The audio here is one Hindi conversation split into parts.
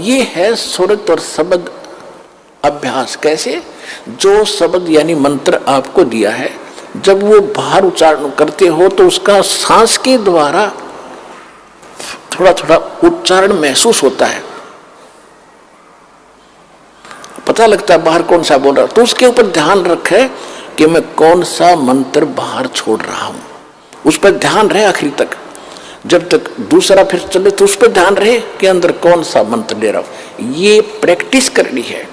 ये है सुरत और शब्द अभ्यास। कैसे? जो शब्द यानी मंत्र आपको दिया है, जब वो बाहर उच्चारण करते हो तो उसका सांस के द्वारा थोड़ा थोड़ा उच्चारण महसूस होता है, पता लगता है बाहर कौन सा बोल रहा है। तो उसके ऊपर ध्यान रखे कि मैं कौन सा मंत्र बाहर छोड़ रहा हूं, उस पर ध्यान रहे आखिरी तक। जब तक दूसरा फिर चले तो उस पर ध्यान रहे कि अंदर कौन सा मंत्र ले रहा हूं। ये प्रैक्टिस करनी है।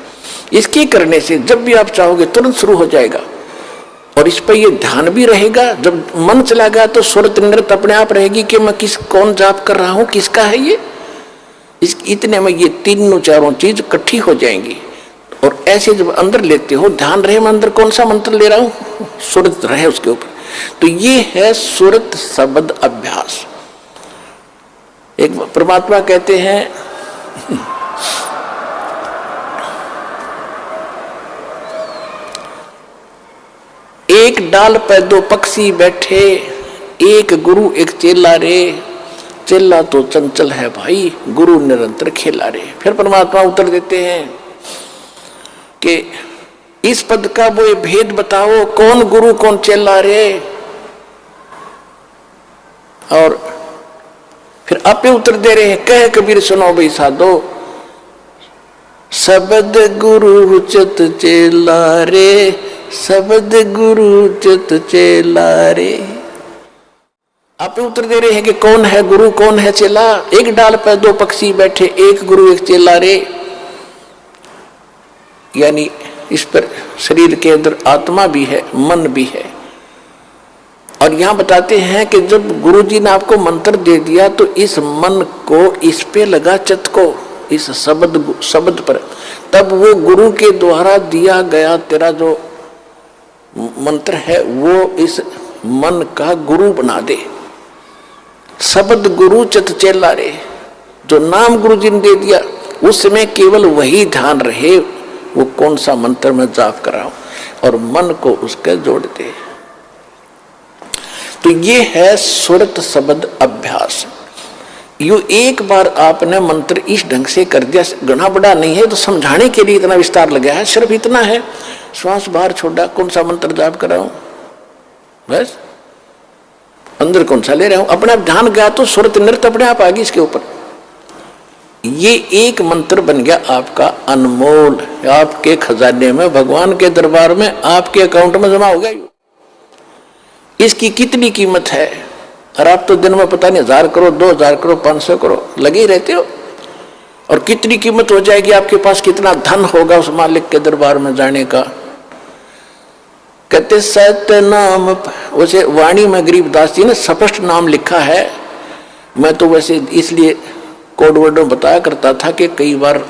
इसके करने से जब भी आप चाहोगे तुरंत शुरू हो जाएगा, और इस पर ये ध्यान भी रहेगा। जब मन चला गया तो सुरत नृत्य अपने आप रहेगी कि मैं कौन जाप कर रहा हूं, किसका है ये। इतने में ये तीनों चारों चीज इकट्ठी हो जाएंगी। और ऐसे जब अंदर लेते हो, ध्यान रहे मैं अंदर कौन सा मंत्र ले रहा हूं, सुरत रहे उसके ऊपर। तो ये है सुरत शब्द अभ्यास। एक परमात्मा कहते हैं एक डाल पे दो पक्षी बैठे, एक गुरु एक चेला रे। चेला तो चंचल है भाई, गुरु निरंतर खेला रे। फिर परमात्मा उत्तर देते हैं कि इस पद का वो भेद बताओ, कौन गुरु कौन चेला रे। और फिर आपे उत्तर दे रहे हैं, कह कबीर सुनो भाई साधो, शब्द गुरु चित चेला रे, शब्द गुरु चित चेला रे। आप उत्तर दे रहे हैं कि कौन है गुरु कौन है चेला। एक डाल पर दो पक्षी बैठे, एक गुरु एक चेला रे। यानी इस पर शरीर के अंदर आत्मा भी है, मन भी है। और यहां बताते हैं कि जब गुरुजी ने आपको मंत्र दे दिया तो इस मन को इस पे लगा, चित्त को इस शब्द पर, तब वो गुरु के द्वारा दिया गया तेरा जो मंत्र है वो इस मन का गुरु बना दे। शब्द गुरु चित चेला रे, जो नाम गुरु जी ने दे दिया उसमें केवल वही ध्यान रहे, वो कौन सा मंत्र मैं जाप कर रहा हूं, और मन को उसके जोड़ दे। तो ये है सुरत शब्द अभ्यास। यो एक बार आपने मंत्र इस ढंग से कर दिया, घना बड़ा नहीं है तो समझाने के लिए इतना विस्तार लगा है, सिर्फ इतना है, श्वास बाहर छोड़ा, कौन सा मंत्र जाप कर रहा हूं, बस अंदर कौन सा ले रहा हूं, अपने आप ध्यान गया तो सुरत नृत्य अपने आप आ गई इसके ऊपर। ये एक मंत्र बन गया आपका अनमोल, आपके खजाने में, भगवान के दरबार में, आपके अकाउंट में जमा हो गया। इसकी कितनी कीमत है, और आप तो दिन में पता नहीं 1000 करो, 2000 करो, 500 करो लगे ही रहते हो। और कितनी कीमत हो जाएगी आपके पास, कितना धन होगा उस मालिक के दरबार में जाने का। कहते सत्य नाम, वैसे वाणी में गरीबदास जी ने स्पष्ट नाम लिखा है। मैं तो वैसे इसलिए कोड वर्ड में बताया करता था कि कई बार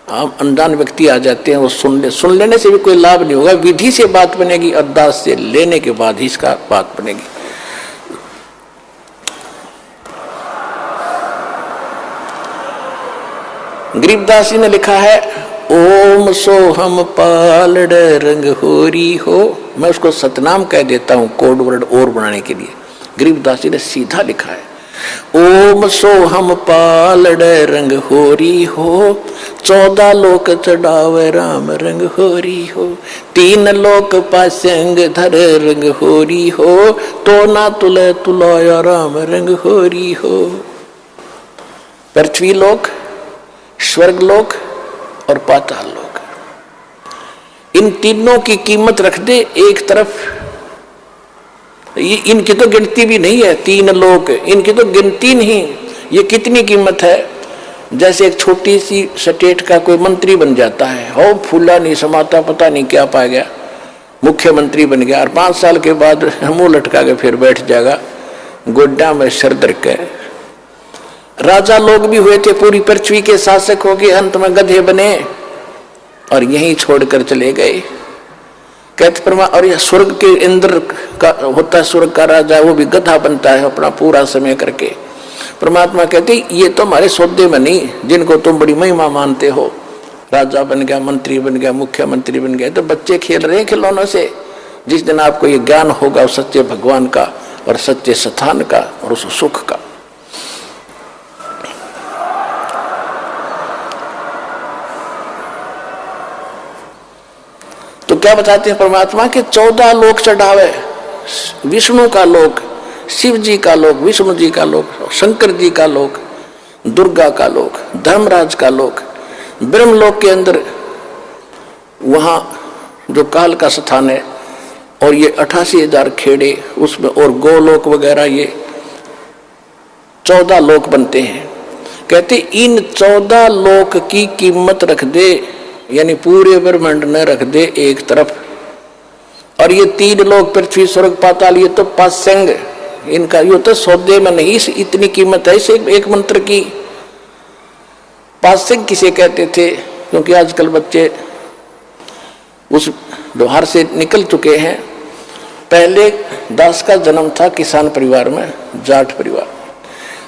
अनजान व्यक्ति आ जाते हैं, वो सुन लेने से भी कोई लाभ नहीं होगा। विधि से बात बनेगी, अरदास से लेने के बाद ही इसका बात बनेगी। गरीबदास जी ने लिखा है, ओम सोहम पालड़ रंग होरी हो। मैं उसको सतनाम कह देता हूं कोड वर्ड और बनाने के लिए। गरीबदास जी ने सीधा लिखा है, ओम सोहम पालड़ रंग होरी हो, 14 लोक चढ़ावे राम रंग होरी हो, 3 लोक पासंग धर रंग होरी हो, तो ना तुले तुलाया राम रंग होरी हो। पृथ्वी लोक, स्वर्ग लोक और पाताल लोक, इन तीनों की कीमत रख दे एक तरफ। इनकी तो गिनती भी नहीं है, 3 लोक, इनकी तो गिनती नहीं। ये कितनी कीमत है। जैसे एक छोटी सी स्टेट का कोई मंत्री बन जाता है, हो फूला नहीं समाता, पता नहीं क्या पा गया, मुख्यमंत्री बन गया, और 5 साल के बाद मुंह लटका के फिर बैठ जाएगा गोड्डा में सर धर के। राजा लोग भी हुए थे, पूरी पृथ्वी के शासक हो गए, अंत में गधे बने और यहीं छोड़कर चले गए। कहते परमा, और यह स्वर्ग के इंद्र का होता है, स्वर्ग का राजा, वो भी गधा बनता है अपना पूरा समय करके। परमात्मा कहते ये तो हमारे सौदे में नहीं, जिनको तुम बड़ी महिमा मानते हो, राजा बन गया, मंत्री बन गया, मुख्यमंत्री बन गया, तो बच्चे खेल रहे हैं खिलौनों से। जिस दिन आपको ये ज्ञान होगा उस सच्चे भगवान का और सच्चे स्थान का और उस सुख का। क्या बताते हैं परमात्मा के 14 लोक चढ़ावे, विष्णु का लोक, शिव जी का लोक, विष्णु जी का लोक, शंकर जी का लोक, दुर्गा का लोक, धर्मराज का लोक, ब्रह्मलोक के अंदर वहां जो काल का स्थान है, और ये 88,000 खेड़े उसमें, और गोलोक वगैरह, ये 14 लोक बनते हैं। कहते इन 14 लोक की कीमत रख दे, यानी पूरे ब्रह्मांड में रख दे एक तरफ, और ये 3 लोक पृथ्वी स्वर्ग पाताल, ये तो पासंग, इनका ये तो सौदे में नहीं इतनी कीमत है इसे एक मंत्र की। पासंग किसे कहते थे? क्योंकि आजकल बच्चे उस व्यवहार से निकल चुके हैं। पहले दास का जन्म था किसान परिवार में, जाट परिवार।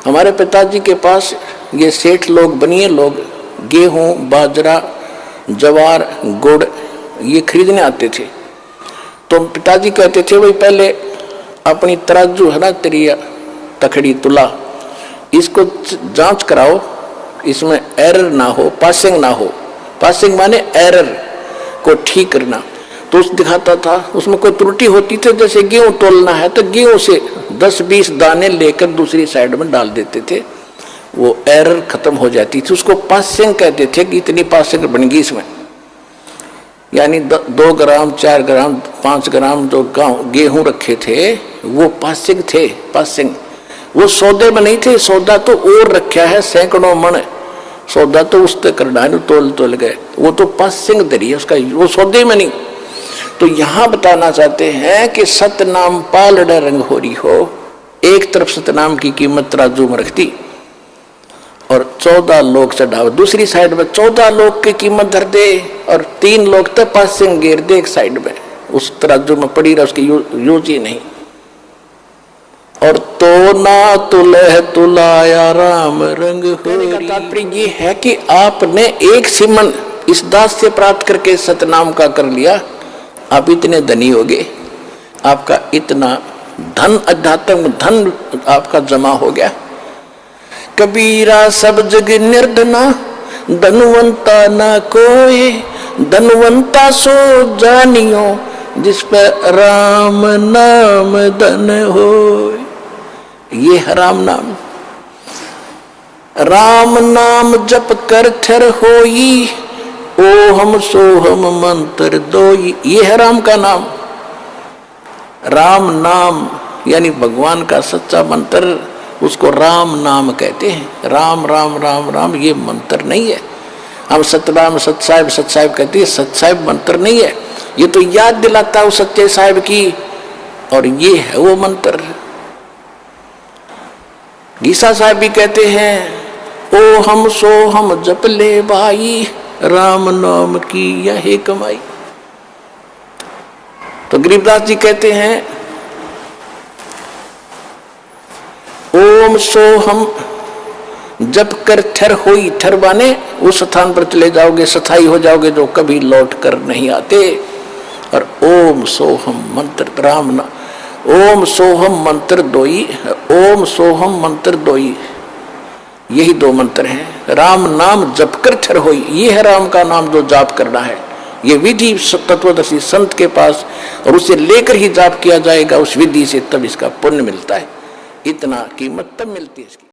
हमारे पिताजी के पास ये सेठ लोग, बनिए लोग गेहूं, बाजरा, जवार, गुड़ ये खरीदने आते थे। तो पिताजी कहते थे भाई पहले अपनी तराजू है ना, तेरी तखड़ी तुला, इसको जांच कराओ, इसमें एरर ना हो, पासिंग ना हो। पासिंग माने एरर को ठीक करना। तो उस दिखाता था, उसमें कोई त्रुटि होती थी, जैसे गेहूं तोलना है तो गेहूं से 10-20 दाने लेकर दूसरी साइड में डाल देते थे, वो एरर खत्म हो जाती थी। उसको पासिंग कहते थे कि इतनी पासिंग बन गई इसमें, यानी 2 ग्राम, 4 ग्राम, 5 ग्राम जो गेहूं रखे थे वो पासिंग थे। पासिंग वो सौदे में नहीं थे, सौदा तो और रखा है सैकड़ों मन, सौदा तो उससे करना है, तोल गए, वो तो पासिंग दरी है उसका, वो सौदे में नहीं। तो यहां बताना चाहते हैं कि सतनाम पालड़ रंग हो रही हो, एक तरफ सतनाम की कीमत तराजू में रखती और 14 लोग चढ़ाओ, दूसरी साइड में 14 लोग की कीमत धर दे, और 3 लोग तो पासिंग गिर दे एक साइड में, उस तराजू में पड़ी रहा, उसकी यूज ही नहीं। और तो ना तुलह तुलाया राम रंग हो। तात्पर्य ये है कि आपने एक सिमन इस दास से प्राप्त करके सतनाम का कर लिया, आप इतने धनी हो गए, आपका इतना धन, अध्यात्म धन आपका जमा हो गया। कबीरा सब जग निर्धना, धनवंता न कोई, धनवंता सो जानियो, जिस पर राम नाम धन हो। ये है राम नाम। राम नाम जप कर थर होई, ओ हम सो हम मंत्र दोई। ये है राम का नाम। राम नाम यानी भगवान का सच्चा मंत्र, उसको राम नाम कहते हैं। राम राम राम राम ये मंत्र नहीं है। हम सतनाम सतसाहिब सतसाहिब कहते हैं, सतसाहिब मंत्र नहीं है, ये तो याद दिलाता है सच्चे साहिब की, और ये है वो मंत्र। गीसा साहब भी कहते हैं, ओ हम सो हम जप ले भाई, राम नाम की यही कमाई। तो गरीबदास जी कहते हैं, ओम सो हम जप कर थर होई, थर बाने उस स्थान पर चले जाओगे, स्थाई हो जाओगे जो कभी लौट कर नहीं आते। और ओम सोहम मंत्र राम ना, ओम सोहम मंत्र दोई, ओम सोहम मंत्र दोई, यही 2 मंत्र हैं। राम नाम जप कर थर होई, ये है राम का नाम जो जाप करना है। ये विधि तत्वदर्शी संत के पास, और उसे लेकर ही जाप किया जाएगा उस विधि से, तब इसका पुण्य मिलता है। इतना कीमत तब मिलती है इसकी।